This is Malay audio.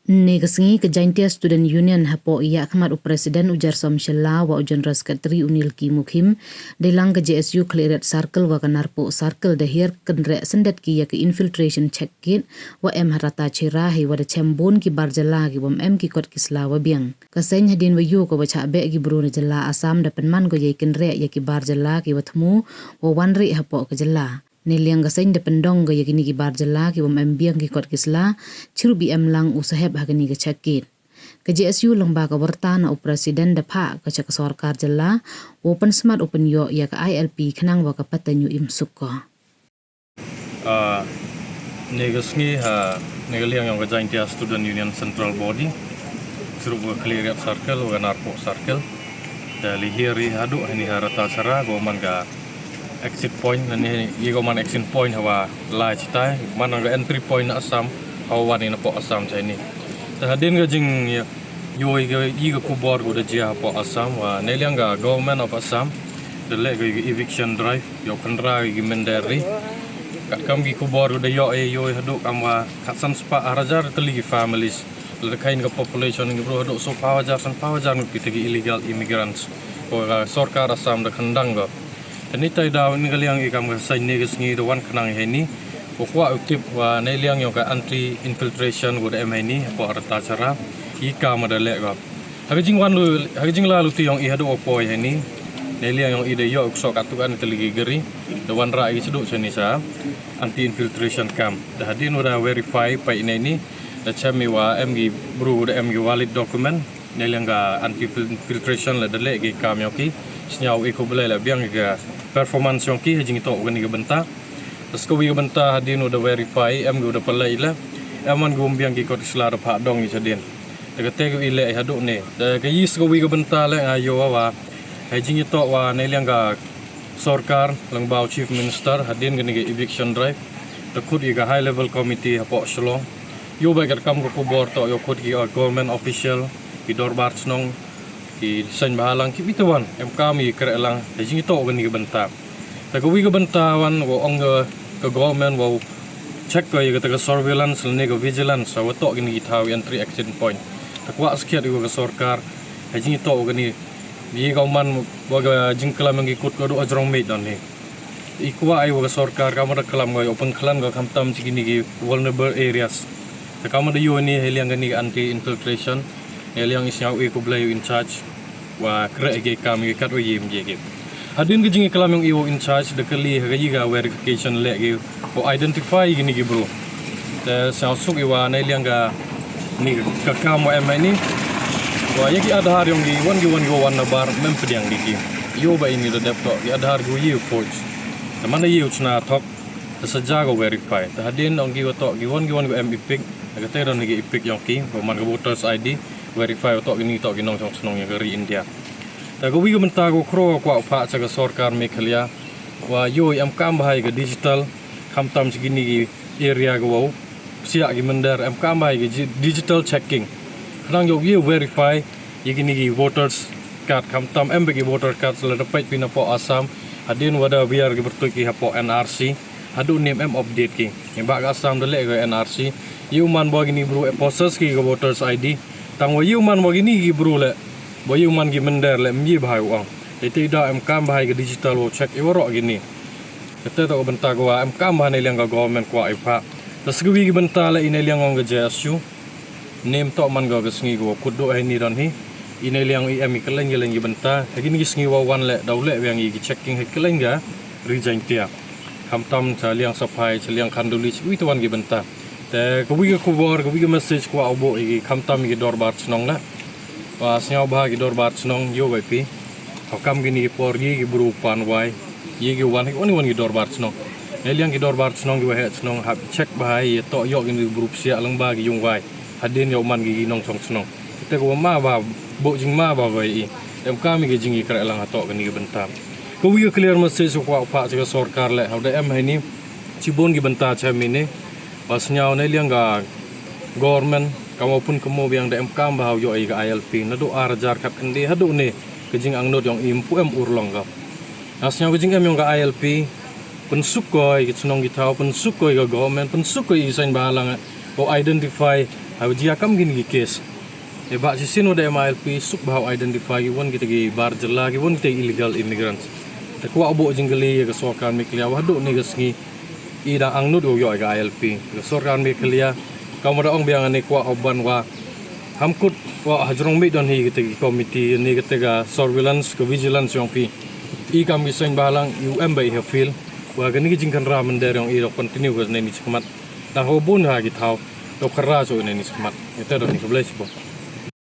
Negasngi ke Jaintia Student Union hapo iya kamat Presiden ujar somshela wa ujon raskatri unil ki mukhim delang ke JSU Clearet Circle wa kanarpo Circle dahir kenre sendet ki ya ke infiltration check kit wa em harata chirahi wa da chembon ki barjala ki wam em ki kot kisla wa biang kaseng hadin wa yu ko bacha be ki buru jala asam da penman go ye kenre ya ki barjala ki watmu wa wanri hapo ke jala Niliang gasing de pendong gaya gini ki barjala ki wam embiang ki kot kisla ciru bi lang usaheb hagani ke cakit. Ke JSU lengba ka wartana presiden de pa ke cak sorkar jala open smart open yo ya ke ILP kenang wa ka patanyu imsuk ko. Negasngi negaliang yang ke Jaintia Student Union Central Body ciru wa Clearet Circle wa Narpo Circle dali hiri hadu ini harata cara goman ga exit point nani yigo man exit point hawa la chitai man ga entry point Assam hawa ni na po Assam chai ni hadin ga jing yoi ga yigo kubor go da jia po Assam wa neliang ga government of Assam the leg eviction drive yo khandra gi menderi kat kam gi kubor go da yo yoi hadu kam wa khatsan spa arajar teli families le kain ga population ngi bro hadu so pawajar ngi pitagi illegal immigrants ko ga sarkar Assam da khandang ga Ini taida ningaliang ikam ka sai negasngi the one kanang heni pokwa aktif wa neliang yung ka anti infiltration go em heni po arta cara ikam adale ga hagijing lalu ti yung ihado opo heni neliang yung ide yo ukso katukan teligi geri the one ra igi seduk seni sa anti infiltration camp da hadin ura verify pa ini da chami wa mg bru da mg valid document neliang ga anti infiltration la dale gi kam yoki senyau iko belai la biang ga performance yang ki hajing itu organik benta terus ko wi benta hadin udah verify em udah pelai la aman gum biang ki kot selar pha dong ni sadin de te ko ile hadu ne de ke yis ko wi benta la ayo wa hajing itu wa neliang ga sarkar lang bau chief minister hadin gani eviction drive de khud ga high level committee hapo shlong yo ba gar kam ko bor to yo khud ki government official ki dorbar snong ki sen bahalang ki bitawan em kami kerelang hajing itu gani benta ta ko wi benta wan wo ong ke government wo check ko ye ta surveillance ne ko vigilance wa to gani thaw entry exit point ta kwa skiat ko ke sarkar hajing itu gani bi government wa ga jingkala mangi kut ko do ajrong me don ni ikwa ai wa sarkar kamara kalam go open klan go khamtam chigini ki vulnerable areas ta kamada yo ni heliang gani anti infiltration Eliang isyau ko blay in charge wa kre ge kami kat o yim ge hadin ge jingi kalam yung in charge de kali ga yiga verification le ge o identify gini ge bro te sa suk iwa na eliang ga ni ka kamo em ni wa yaki adhar yung gi wan na bar mem pediang di yo ba ini de depto gi adhar go yi forge te mana yi uchna thok te saja go verify te hadin ong gi to gi wan go em epic ga te ron gi epic yung ki ko man go voters ID verify tok ini tok ginong sonong yang dari India. Ta go wi go menta go kro kwa pha cha ga sarkar mekhalia wa yo am kam bahai ga digital khamtam sigini gi area go wo sia gi mender am kam bahai gi digital checking rang yo wi verify yigini gi voters card khamtam am gi voter card sel dapat pina po Assam hadin wada biar gi bertu ki hapo NRC hadu name am update ki ba ga Assam dele go NRC yu man bo gini bro process ki go voters ID tang wa yu man wagini gi bro le bo yu man gi mender le mji bahai wang ite da am kam bahai ga digital wo check i woro gini kete to benta go am kam bahai liang ga government kwa ipa tasgwi gi benta le ine liang ong ga JSU nem to man ga sngi go kudo ai ni don hi ine liang i am keleng gi benta gini gi sngi wa wan le daw le yang gi checking he keleng ga Jaintia kamtam cha liang sapai cha liang khanduli wi to wan gi benta te ko wi ko bor ko wi message ko abo i khamtam gi dorbar snong la wa snyau ba gi dorbar snong yo ba pi hakam gini por gi bru pan wai ye gi wan gi dorbar snong eliang gi dorbar snong gi wa het snong hab check ba ye to yo gi bru sia lang ba gi yung wai hadin yo man gi nong song snong te ko ma ba bo jing ma ba wai i em kam gi jing gi kra lang ato gini benta ko wi clear message ko pa cha sarkar le hauda em hai ni chibon gi benta cha mine pasnyau ne liang ga government kamopun kemo biang da em kam bahau yo ai ga ILP na do arjar khat kendi hadu ne kejing angnot yang impu em urlong ga asnyau kejing em yang ga ILP pensuk ko i sunong gitau pensuk ko ga government pensuk ko i sign bahalang o identify Haji akam gini case. Eba sisino da MILP suk bahau identify won kita gi barjela gi won kita illegal immigrants. Ta kwa obo jinggali ga sorkan mi klia wadu ni gasngi ida angnud yo ga ILP. Ga sorkan mi klia kamara ong biang ni kwa oban wa hamkut wa hajrong mi don hi kita gi komiti ni kita ga surveillance ga vigilance yong pi. I kami sing balang UM bai ha feel wa ga ni jingkan ra men der yong i continue ga ni chikmat. Ta hobun ha gi thau to khara so ni chikmat. Ita do ni ka blai